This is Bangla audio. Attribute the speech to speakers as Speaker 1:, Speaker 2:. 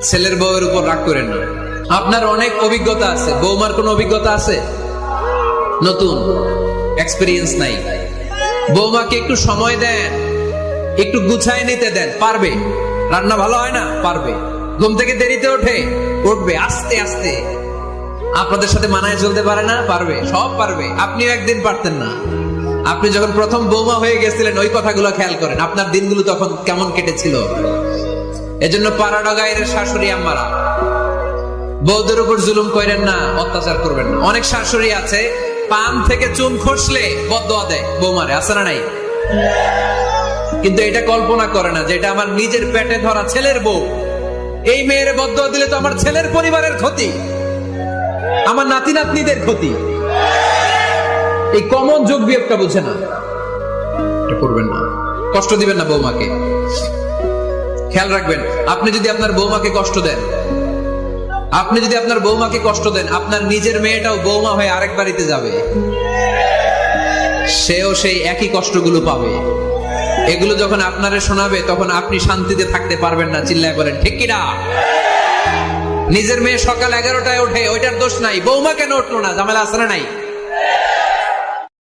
Speaker 1: ছেলের বউয়ের উপর রাগ করেন না। আপনার অনেক অভিজ্ঞতা আছে, বৌমার কোনো অভিজ্ঞতা আছে? নতুন এক্সপেরিয়েন্স নাই। বৌমাকে একটু সময় দেন, একটু গুছায় নিতে দেন, পারবে। রান্না ভালো হয় না, পারবে। ঘুম থেকে দেরিতে উঠবে আস্তে আস্তে। আপনাদের সাথে মানায় চলতে পারে না, পারবে, সব পারবে। আপনিও একদিন পারতেন না। আপনি যখন প্রথম বৌমা হয়ে গেছিলেন, ওই কথাগুলো খেয়াল করেন, আপনার দিনগুলো তখন কেমন কেটেছিল। এজন্য পাড়াডা গায়ের শাশুড়ি আম্মারা, বউদের উপর জুলুম করেন না, অত্যাচার করবেন না। অনেক শাশুড়ি আছে, পান থেকে চুন খসলে বদদোয়া দেয় বৌমারে, আছে না নাই? কিন্তু এটা কল্পনা করে না যে এটা আমার নিজের পেটে ধরা ছেলের বউ। এই মেয়ের বদদোয়া দিলে তো আমার ছেলের পরিবারের ক্ষতি, আমার নাতি নাতনিদের ক্ষতি। এই কমন যোগ বিয়োগটা বুঝে না। এটা করবেন না, কষ্ট দিবেন না বৌমাকে। খেয়াল রাখবেন, আপনি যদি আপনার বৌমাকে কষ্ট দেন, আপনার নিজের মেয়েটাও বৌমা হয়ে আরেক বাড়িতে যাবে, সেও সেই একই কষ্টগুলো পাবে। এগুলো যখন আপনারে শোনাবে, তখন আপনি শান্তিতে থাকতে পারবেন না। চিল্লায় বলেন ঠিক কিনা? নিজের মেয়ে সকাল 11টায় ওঠে, ওইটার দোষ নাই। বৌমা কেন উঠলো না? ঝামেলা আছে না নাই?